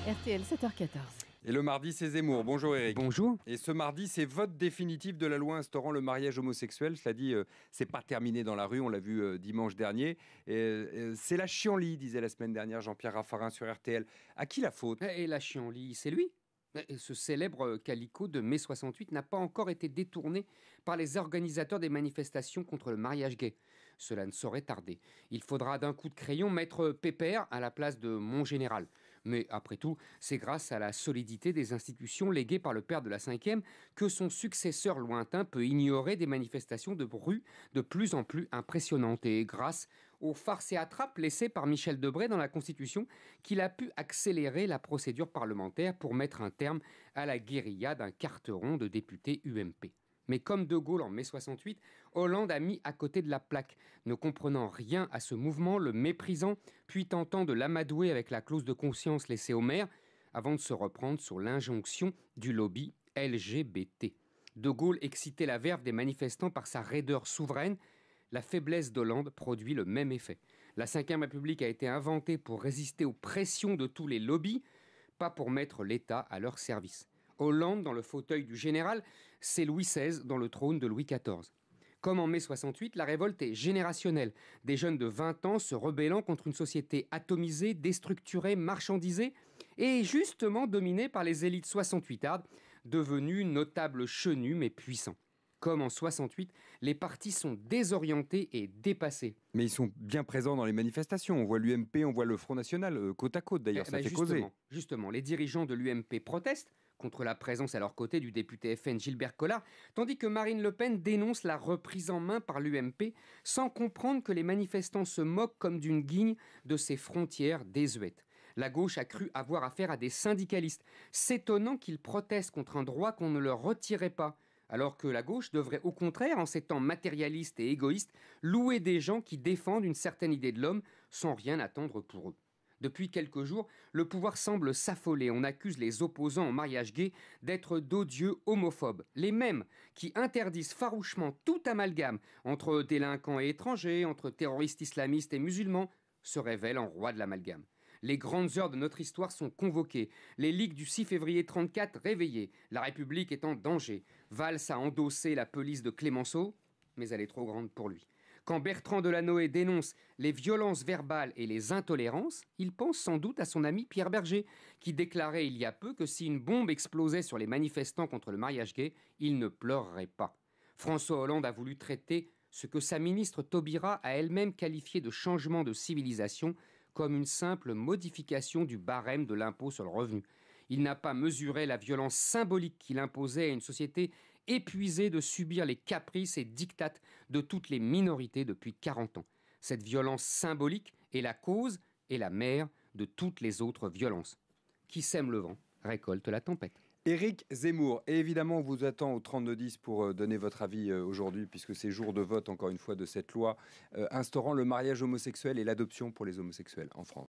RTL 7h14. Et le mardi, c'est Zemmour. Bonjour Eric. Bonjour. Et ce mardi, c'est vote définitif de la loi instaurant le mariage homosexuel. Cela dit, c'est pas terminé dans la rue, on l'a vu dimanche dernier. C'est la chienlit, disait la semaine dernière Jean-Pierre Raffarin sur RTL. À qui la faute? Et la chienlit, c'est lui. Ce célèbre calicot de mai 68 n'a pas encore été détourné par les organisateurs des manifestations contre le mariage gay. Cela ne saurait tarder. Il faudra d'un coup de crayon mettre Pépère à la place de Mon Général. Mais après tout, c'est grâce à la solidité des institutions léguées par le père de la 5e que son successeur lointain peut ignorer des manifestations de rue de plus en plus impressionnantes. Et grâce aux farces et attrapes laissées par Michel Debré dans la Constitution, qu'il a pu accélérer la procédure parlementaire pour mettre un terme à la guérilla d'un carteron de députés UMP. Mais comme De Gaulle en mai 68, Hollande a mis à côté de la plaque, ne comprenant rien à ce mouvement, le méprisant, puis tentant de l'amadouer avec la clause de conscience laissée aux maires, avant de se reprendre sur l'injonction du lobby LGBT. De Gaulle excitait la verve des manifestants par sa raideur souveraine. La faiblesse d'Hollande produit le même effet. La Ve République a été inventée pour résister aux pressions de tous les lobbies, pas pour mettre l'État à leur service. Hollande dans le fauteuil du général, c'est Louis XVI dans le trône de Louis XIV. Comme en mai 68, la révolte est générationnelle. Des jeunes de 20 ans se rebellant contre une société atomisée, déstructurée, marchandisée et justement dominée par les élites 68ardes, devenues notables chenus mais puissants. Comme en 68, les partis sont désorientés et dépassés. Mais ils sont bien présents dans les manifestations. On voit l'UMP, on voit le Front National, côte à côte d'ailleurs, ça fait causer. Justement, les dirigeants de l'UMP protestent contre la présence à leur côté du député FN Gilbert Collard, tandis que Marine Le Pen dénonce la reprise en main par l'UMP, sans comprendre que les manifestants se moquent comme d'une guigne de ces frontières désuètes. La gauche a cru avoir affaire à des syndicalistes, s'étonnant qu'ils protestent contre un droit qu'on ne leur retirait pas, alors que la gauche devrait au contraire, en ces temps matérialistes et égoïstes, louer des gens qui défendent une certaine idée de l'homme sans rien attendre pour eux. Depuis quelques jours, le pouvoir semble s'affoler. On accuse les opposants au mariage gay d'être d'odieux homophobes. Les mêmes qui interdisent farouchement tout amalgame entre délinquants et étrangers, entre terroristes islamistes et musulmans, se révèlent en rois de l'amalgame. Les grandes heures de notre histoire sont convoquées. Les ligues du 6 février 34 réveillées. La République est en danger. Valls a endossé la pelisse de Clémenceau, mais elle est trop grande pour lui. Quand Bertrand Delanoë dénonce les violences verbales et les intolérances, il pense sans doute à son ami Pierre Berger, qui déclarait il y a peu que si une bombe explosait sur les manifestants contre le mariage gay, il ne pleurerait pas. François Hollande a voulu traiter ce que sa ministre Taubira a elle-même qualifié de changement de civilisation comme une simple modification du barème de l'impôt sur le revenu. Il n'a pas mesuré la violence symbolique qu'il imposait à une société épuisée de subir les caprices et dictates de toutes les minorités depuis 40 ans. Cette violence symbolique est la cause et la mère de toutes les autres violences. Qui sème le vent récolte la tempête. Éric Zemmour, et évidemment on vous attend au 32-10 pour donner votre avis aujourd'hui, puisque c'est jour de vote encore une fois de cette loi instaurant le mariage homosexuel et l'adoption pour les homosexuels en France.